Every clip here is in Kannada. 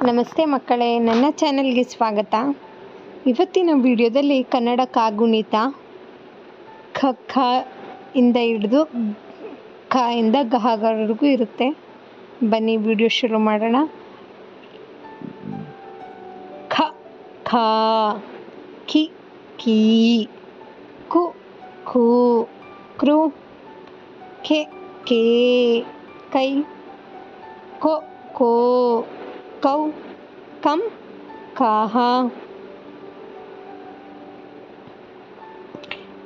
ನಮಸ್ತೆ ಮಕ್ಕಳೇ, ನನ್ನ ಚಾನೆಲ್ಗೆ ಸ್ವಾಗತ. ಇವತ್ತಿನ ವಿಡಿಯೋದಲ್ಲಿ ಕನ್ನಡ ಕಾಗುಣಿತ ಖ ಖ ಇಂದ ಹಿಡಿದು ಖ ಇಂದ ಗಹವರೆಗೂ ಇರುತ್ತೆ. ಬನ್ನಿ ವಿಡಿಯೋ ಶುರು ಮಾಡೋಣ. ಖ ಖ, ಖಿ ಖೀ, ಕು ಖೂ, ಕೃ ಖೆ ಖೇ, ಕೈ ಕೊ ಕೋ, ಕೌ ಕಂ ಕಾಹ.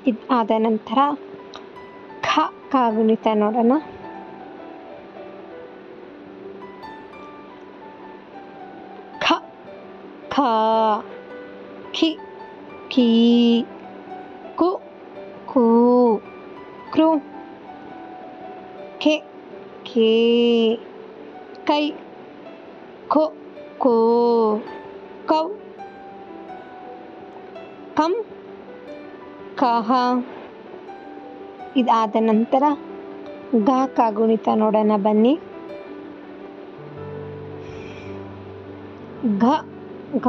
ಇದಾದ ನಂತರ ಖ ಕಾಗುಣಿತ ನೋಡೋಣ. ಖ ಖ, ಖಿ ಖೀ, ಕು ಖೂ, ಕೃ ಖೆ ಖೇ, ಕೈ ಖೊ ಕೋ, ಕೌ ಕಂ ಕಾಹ. ಇದಾದ ನಂತರ ಗ ಕಾಗುಣಿತ ನೋಡೋಣ ಬನ್ನಿ. ಘ ಘ,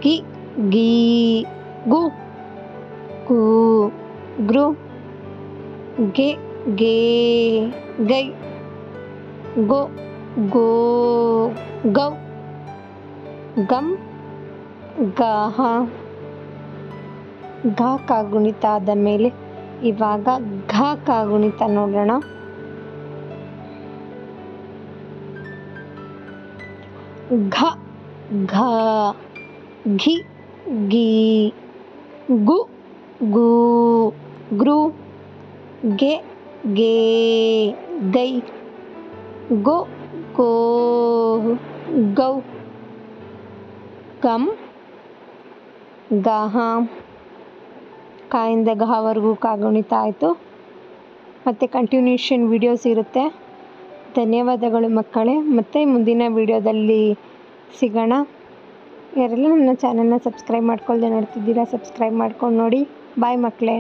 ಗಿ ಗೀ, ಗು ಗೂ, ಗೃ ಗೆ ಗೇ, ಗೈ ಗೊ ಗೋ, ಗೌ ಗಂ ಗಾಹ. ಘ ಕಾಗುಣಿತ ಆದ ಮೇಲೆ ಇವಾಗ ಘ ಕಾಗುಣಿತ ನೋಡೋಣ. ಘ ಘ, ಘಿ ಗೀ, ಗು ಗೂ, ಗೃ ಗೆ ಗೇ, ಗೈ ಗೊ ಗೋ, ಗೌ ಗಂ ಗಾಹ. ಕ ಇಂದ ಗಹವರೆಗೂ ಕಾಗುಣಿತ ಆಯಿತು. ಮತ್ತು ಕಂಟಿನ್ಯೂಷನ್ ವಿಡಿಯೋಸ್ ಇರುತ್ತೆ. ಧನ್ಯವಾದಗಳು ಮಕ್ಕಳೇ. ಮತ್ತು ಮುಂದಿನ ವಿಡಿಯೋದಲ್ಲಿ ಸಿಗೋಣ. ಯಾರೆಲ್ಲ ನನ್ನ ಚಾನಲ್ನ ಸಬ್ಸ್ಕ್ರೈಬ್ ಮಾಡ್ಕೊಳ್ದೆ ನೋಡ್ತಿದ್ದೀರಾ, ಸಬ್ಸ್ಕ್ರೈಬ್ ಮಾಡ್ಕೊಂಡು ನೋಡಿ. ಬಾಯ್ ಮಕ್ಕಳೇ.